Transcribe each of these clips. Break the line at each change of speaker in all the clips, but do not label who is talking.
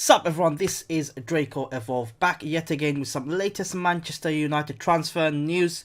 Sup everyone, this is Draco Evolve back yet again with some latest Manchester United transfer news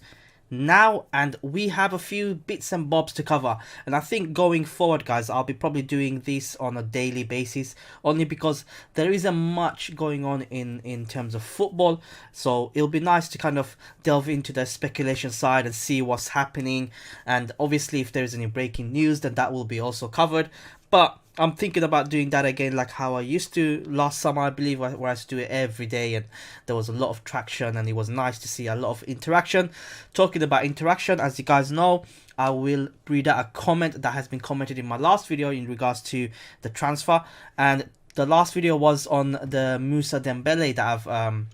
now, and we have a few bits and bobs to cover. And I think going forward, guys, I'll be probably doing this on a daily basis, only because there isn't much going on in terms of football. So it'll be nice to kind of delve into the speculation side and see what's happening, and obviously if there's any breaking news, then that will be also covered. But I'm thinking about doing that again, like how I used to last summer, I believe, where I used to do it every day, and there was a lot of traction, and it was nice to see a lot of interaction. Talking about interaction, as you guys know, I will read out a comment that has been commented in my last video in regards to the transfer, and the last video was on the Moussa Dembele that I've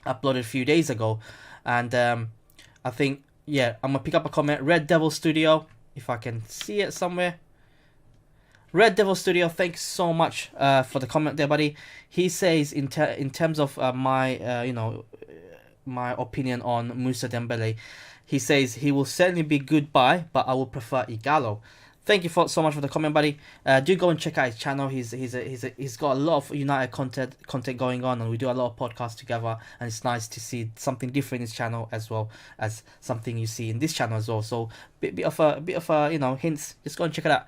uploaded a few days ago, and I think, yeah, I'm gonna pick up a comment. Red Devil Studio, if I can see it somewhere. Red Devil Studio, thanks so much for the comment there, buddy. He says in terms of my my opinion on Moussa Dembele, he says he will certainly be good buy, but I would prefer Ighalo. Thank you so much for the comment, buddy. Do go and check out his channel. He's got a lot of United content going on, and we do a lot of podcasts together. And it's nice to see something different in his channel as well as something you see in this channel as well. So bit of a hints. Just go and check it out.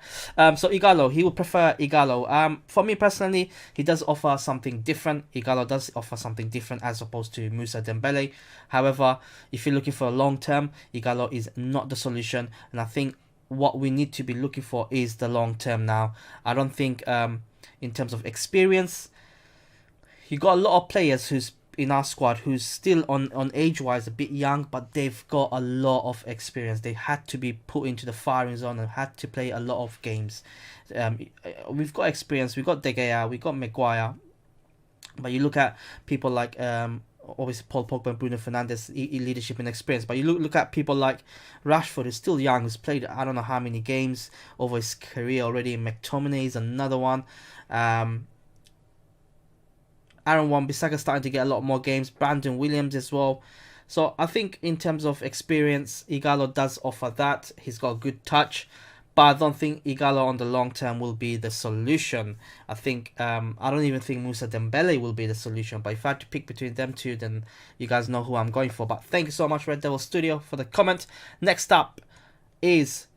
So Ighalo, he would prefer Ighalo. For me personally, he does offer something different. Ighalo does offer something different as opposed to Moussa Dembele. However, if you're looking for a long term, Ighalo is not the solution, and I think what we need to be looking for is the long term now. I don't think in terms of experience, you got a lot of players who's in our squad who's still on age wise a bit young, but they've got a lot of experience. They had to be put into the firing zone and had to play a lot of games. We've got experience, we've got De Gea, we've got Maguire, but you look at people like obviously Paul Pogba and Bruno Fernandes, leadership and experience, but you look at people like Rashford, who's still young, who's played I don't know how many games over his career already. McTominay is another one. Aaron Wan-Bissaka starting to get a lot more games. Brandon Williams as well. So I think in terms of experience, Ighalo does offer that. He's got a good touch, but I don't think Ighalo on the long term will be the solution. I think I don't even think Moussa Dembele will be the solution. But if I had to pick between them two, then you guys know who I'm going for. But thank you so much, Red Devil Studio, for the comment. Next up is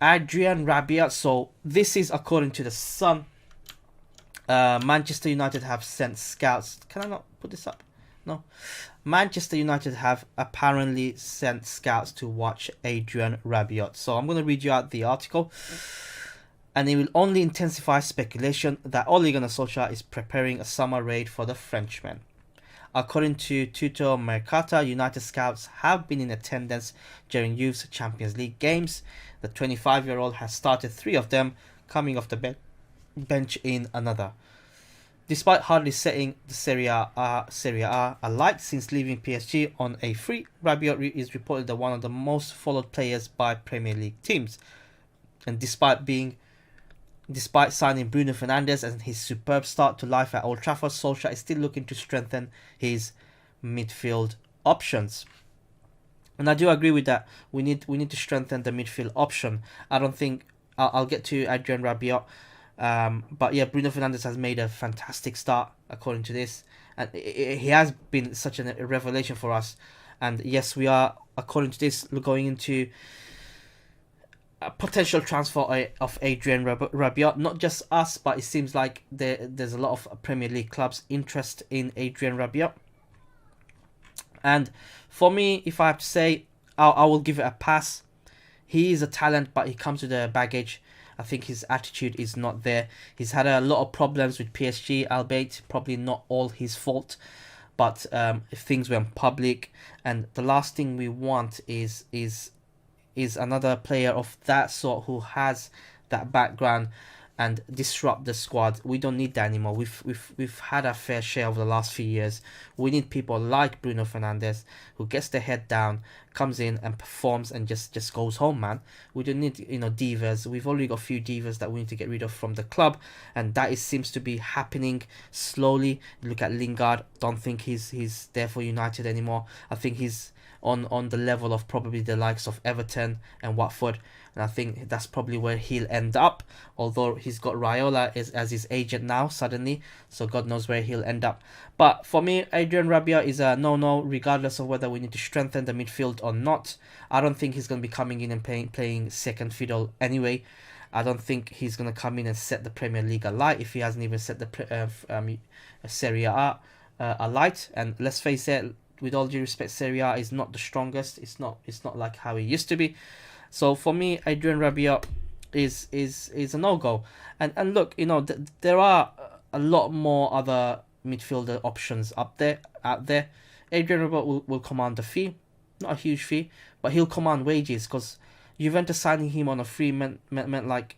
Adrien Rabiot. So this is according to the Sun. Manchester United have sent scouts. Can I not put this up? No. Manchester United have apparently sent scouts to watch Adrien Rabiot. So I'm going to read you out the article. And it will only intensify speculation that Ole Gunnar Solskjaer is preparing a summer raid for the Frenchman. According to Tutto Mercato, United scouts have been in attendance during Youth Champions League games. The 25-year-old has started 3 of them, coming off the bench in another. Despite hardly setting the Serie A alight since leaving PSG on a free, Rabiot is reported as one of the most followed players by Premier League teams. And despite signing Bruno Fernandes and his superb start to life at Old Trafford, Solskjaer is still looking to strengthen his midfield options. And I do agree with that. We need to strengthen the midfield option. I don't think I'll get to Adrien Rabiot. But yeah, Bruno Fernandes has made a fantastic start according to this, and he has been such a revelation for us. And yes, we are, according to this, going into a potential transfer of Adrien Rabiot. Not just us, but it seems like there's a lot of Premier League clubs interest in Adrien Rabiot. And for me, if I have to say, I will give it a pass. He is a talent, but he comes with a baggage. I think his attitude is not there. He's had a lot of problems with PSG, albeit probably not all his fault, but if things went public, and the last thing we want is another player of that sort who has that background and disrupt the squad. We don't need that anymore. We've had our fair share over the last few years. We need people like Bruno Fernandes who gets their head down, comes in and performs and just goes home, man. We don't need divas. We've already got a few divas that we need to get rid of from the club, and that seems to be happening slowly. Look at Lingard. Don't think he's there for United anymore. I think he's on the level of probably the likes of Everton and Watford. And I think that's probably where he'll end up, although he's got Raiola as his agent now suddenly, so God knows where he'll end up. But for me, Adrien Rabia is a no-no, regardless of whether we need to strengthen the midfield or not. I don't think he's going to be coming in and playing second fiddle anyway. I don't think he's going to come in and set the Premier League alight if he hasn't even set the Serie A alight. And let's face it, with all due respect, Serie A is not the strongest. It's not like how it used to be. So for me, Adrien Rabiot is a no-go. And look, you know, there are a lot more other midfielder options out there. Adrien Rabiot will command a fee, not a huge fee, but he'll command wages, because Juventus signing him on a free meant like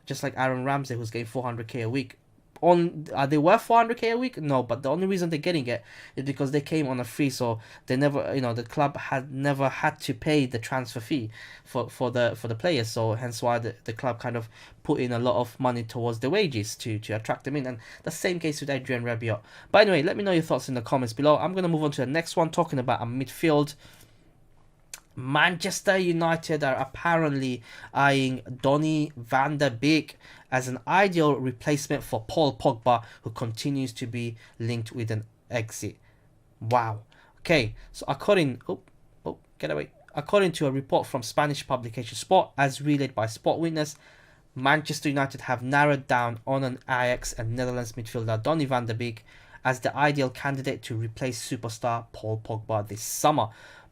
just like Aaron Ramsey, who's getting 400k a week. Are they worth 400k a week? No, but the only reason they're getting it is because they came on a free, so they never, you know, the club had never had to pay the transfer fee for the players, so hence why the club kind of put in a lot of money towards the wages to attract them in. And the same case with Adrien Rabiot. But anyway, let me know your thoughts in the comments below. I'm going to move on to the next one, talking about a midfield. Manchester United are apparently eyeing Donny van der Beek as an ideal replacement for Paul Pogba, who continues to be linked with an exit. Wow. Okay, so according to a report from Spanish publication Sport, as relayed by Sport Witness, Manchester United have narrowed down on an Ajax and Netherlands midfielder Donny van der Beek as the ideal candidate to replace superstar Paul Pogba this summer.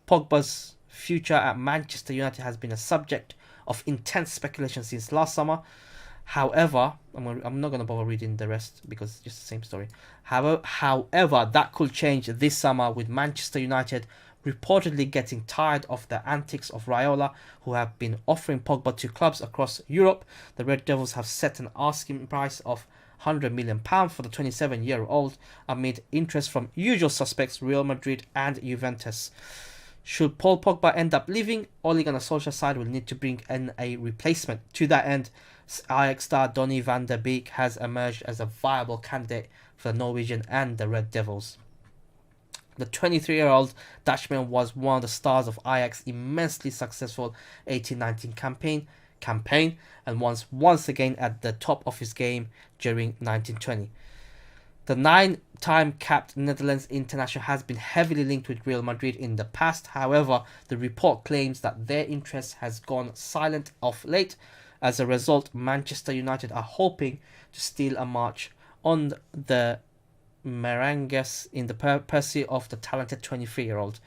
Pogba's future at Manchester United has been a subject of intense speculation since last summer. However, I'm not going to bother reading the rest because it's just the same story. However, that could change this summer, with Manchester United reportedly getting tired of the antics of Raiola, who have been offering Pogba to clubs across Europe. The Red Devils have set an asking price of £100 million for the 27-year-old amid interest from usual suspects Real Madrid and Juventus. Should Paul Pogba end up leaving, Ole Gunnar Solskjaer's side will need to bring in a replacement. To that end, Ajax star Donny van der Beek has emerged as a viable candidate for the Norwegian and the Red Devils. The 23-year-old Dutchman was one of the stars of Ajax's immensely successful 18-19 campaign and was once again at the top of his game during 1920. The 9-time capped Netherlands international has been heavily linked with Real Madrid in the past. However, the report claims that their interest has gone silent of late. As a result, Manchester United are hoping to steal a march on the Merengues in the pursuit of the talented 23-year-old.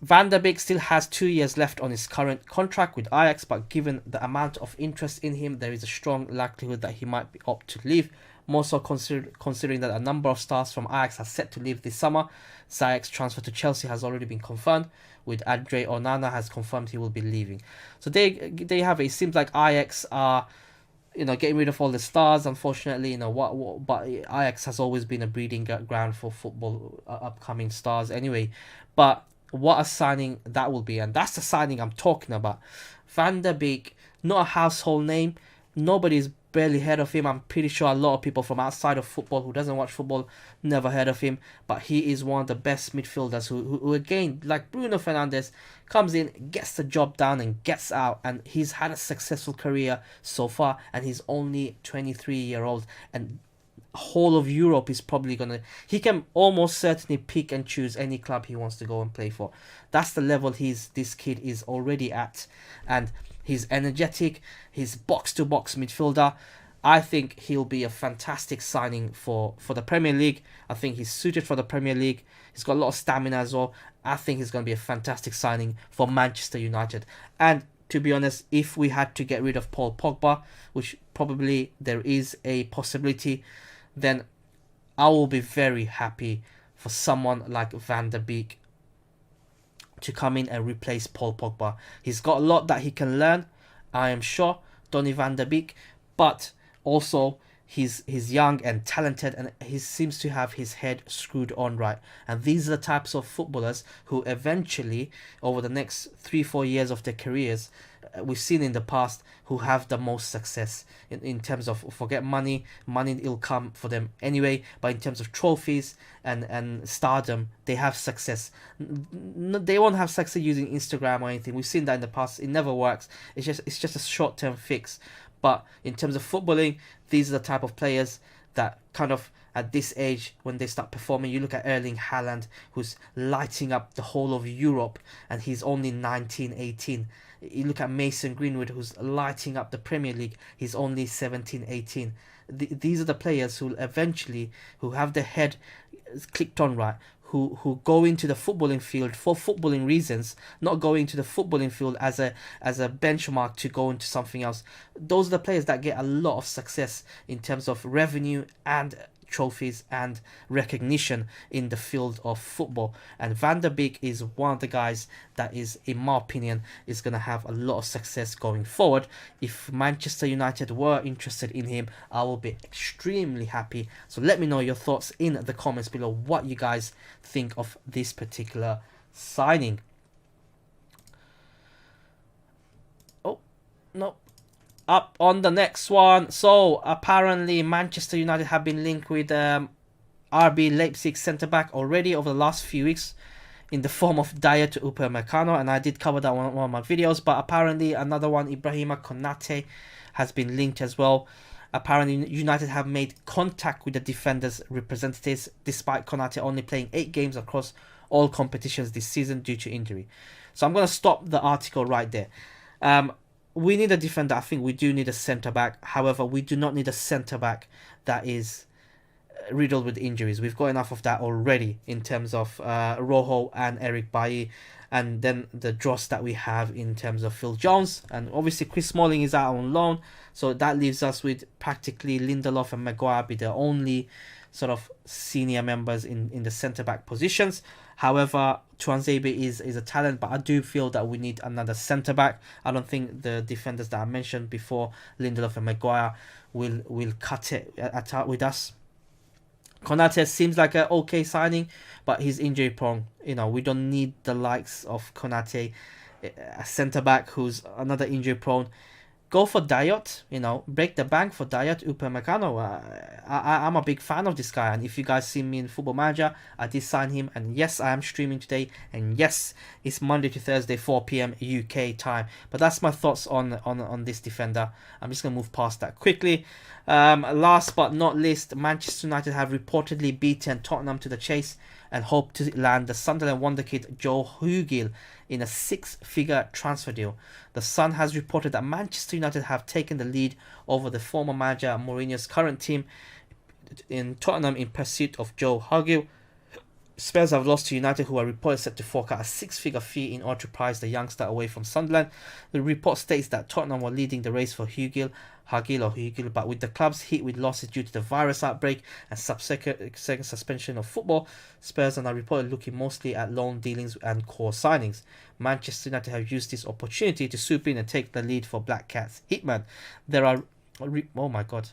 Van der Beek still has 2 years left on his current contract with Ajax, but given the amount of interest in him, there is a strong likelihood that he might opt to leave. More so considering that a number of stars from Ajax are set to leave this summer. Ziyech's transfer to Chelsea has already been confirmed, with Andre Onana has confirmed he will be leaving. So they have it. It seems like Ajax are, you know, getting rid of all the stars. Unfortunately, you know but Ajax has always been a breeding ground for football upcoming stars anyway. But what a signing that will be, and that's the signing I'm talking about. Van der Beek, not a household name. Nobody's barely heard of him. I'm pretty sure a lot of people from outside of football who doesn't watch football never heard of him, but he is one of the best midfielders who again, like Bruno Fernandes, comes in, gets the job done and gets out, and he's had a successful career so far, and he's only 23-year-old, and whole of Europe is probably gonna, he can almost certainly pick and choose any club he wants to go and play for. That's the level this kid is already at, and he's energetic, he's box-to-box midfielder. I think he'll be a fantastic signing for the Premier League. I think he's suited for the Premier League. He's got a lot of stamina as well. I think he's going to be a fantastic signing for Manchester United. And to be honest, if we had to get rid of Paul Pogba, which probably there is a possibility, then I will be very happy for someone like Van der Beek to come in and replace Paul Pogba. He's got a lot that he can learn, I am sure, Donny van der Beek, but also he's young and talented, and he seems to have his head screwed on right. And these are the types of footballers who eventually, over the next 3-4 years of their careers, we've seen in the past, who have the most success in terms of, forget money will come for them anyway, but in terms of trophies and stardom, they have success. They won't have success using Instagram or anything. We've seen that in the past. It never works. It's just a short-term fix. But in terms of footballing, these are the type of players that kind of at this age, when they start performing, you look at Erling Haaland, who's lighting up the whole of Europe, and he's only 19, 18. You look at Mason Greenwood, who's lighting up the Premier League, he's only 17, 18. These are the players who eventually, who have their head clicked on right, who go into the footballing field for footballing reasons, not going to the footballing field as a benchmark to go into something else. Those are the players that get a lot of success in terms of revenue and trophies and recognition in the field of football. And Van der Beek is one of the guys that is, in my opinion, is going to have a lot of success going forward. If Manchester United were interested in him, I will be extremely happy. So let me know your thoughts in the comments below, what you guys think of this particular signing. Oh, no. Up on the next one. So apparently Manchester United have been linked with RB Leipzig centre-back already over the last few weeks in the form of Dayot Upamecano, and I did cover that one in one of my videos. But apparently another one, Ibrahima Konate, has been linked as well. Apparently United have made contact with the defenders' representatives, despite Konate only playing 8 games across all competitions this season due to injury. So I'm going to stop the article right there. We need a defender. I think we do need a centre-back. However, we do not need a centre-back that is riddled with injuries. We've got enough of that already in terms of Rojo and Eric Bailly, and then the dross that we have in terms of Phil Jones. And obviously Chris Smalling is out on loan, so that leaves us with practically Lindelof and Maguire be the only sort of senior members in the centre-back positions. However, Tuanzebe is a talent, but I do feel that we need another centre-back. I don't think the defenders that I mentioned before, Lindelof and Maguire, will cut it with us. Konate seems like an okay signing, but he's injury prone. You know, we don't need the likes of Konate, a centre-back who's another injury prone. Go for Dayot, you know, break the bank for Dayot Upamecano. I'm a big fan of this guy, and if you guys see me in Football Manager, I did sign him, and yes, I am streaming today, and yes, it's Monday to Thursday, 4 PM UK time. But that's my thoughts on this defender. I'm just going to move past that quickly. Last but not least, Manchester United have reportedly beaten Tottenham to the chase and hope to land the Sunderland wonderkid Joe Hugill in a 6-figure transfer deal. The Sun has reported that Manchester United have taken the lead over the former manager Mourinho's current team in Tottenham in pursuit of Joe Hugill. Spurs have lost to United, who are reported set to fork out a 6-figure fee in order to prize the youngster away from Sunderland. The report states that Tottenham were leading the race for Hugill, but with the club's hit with losses due to the virus outbreak and subsequent suspension of football, Spurs are now reported looking mostly at loan dealings and core signings. Manchester United have used this opportunity to swoop in and take the lead for Black Cats hitman. Oh my god,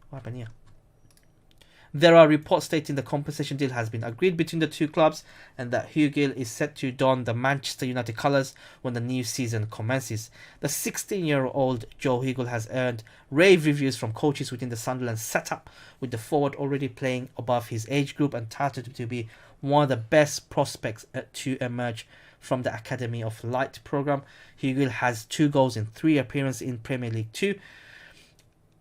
what happened here? There are reports stating the compensation deal has been agreed between the two clubs and that Hugh Gill is set to don the Manchester United colours when the new season commences. The 16-year-old Joe Hugill has earned rave reviews from coaches within the Sunderland setup, with the forward already playing above his age group and touted to be one of the best prospects to emerge from the Academy of Light programme. Hugh Gill has 2 goals in 3 appearances in Premier League 2.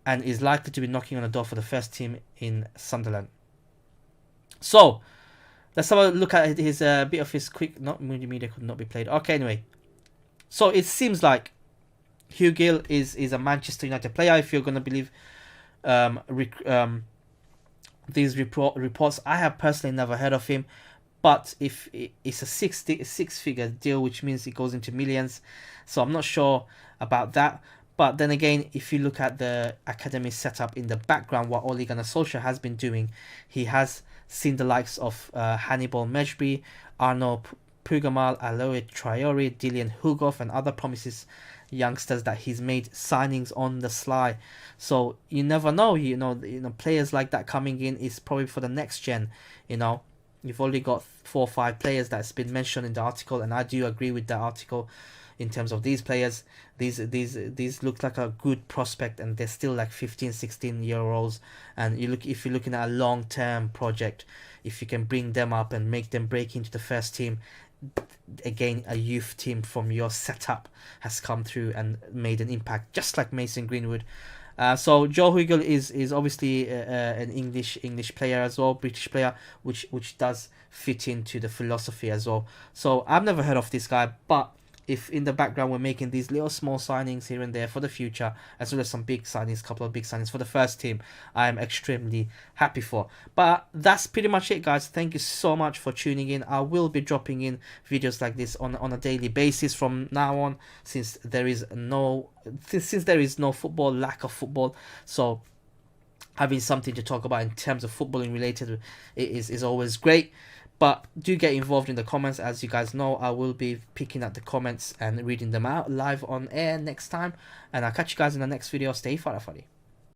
And is likely to be knocking on the door for the first team in Sunderland. So, let's have a look at his bit of his quick... Not multimedia could not be played. Okay, anyway. So, it seems like Hugh Gill is a Manchester United player, if you're going to believe these reports. I have personally never heard of him. But if it's a 6-figure deal, which means it goes into millions. So, I'm not sure about that. But then again, if you look at the academy setup in the background, what Ole Gunnar Solskjaer has been doing, he has seen the likes of Hannibal Mejbri, Arno Pugamal, Aloe Traore, Dillian Hugoff, and other promises youngsters that he's made signings on the sly. So you never know, players like that coming in is probably for the next gen. You've already got 4 or 5 players that's been mentioned in the article, and I do agree with that article. In terms of these players, these look like a good prospect, and they're still like 15, 16 year olds. And if you're looking at a long-term project, if you can bring them up and make them break into the first team, again, a youth team from your setup has come through and made an impact, just like Mason Greenwood. So Joe Hugill is obviously an English player as well, British player, which does fit into the philosophy as well. So I've never heard of this guy, but if in the background we're making these little small signings here and there for the future, as well as some big signings, couple of big signings for the first team, I'm extremely happy for. But that's pretty much it, guys. Thank you so much for tuning in. I will be dropping in videos like this on a daily basis from now on, since there is no football, lack of football. So having something to talk about in terms of footballing related is always great. But do get involved in the comments. As you guys know, I will be picking up the comments and reading them out live on air next time. And I'll catch you guys in the next video. Stay farafari.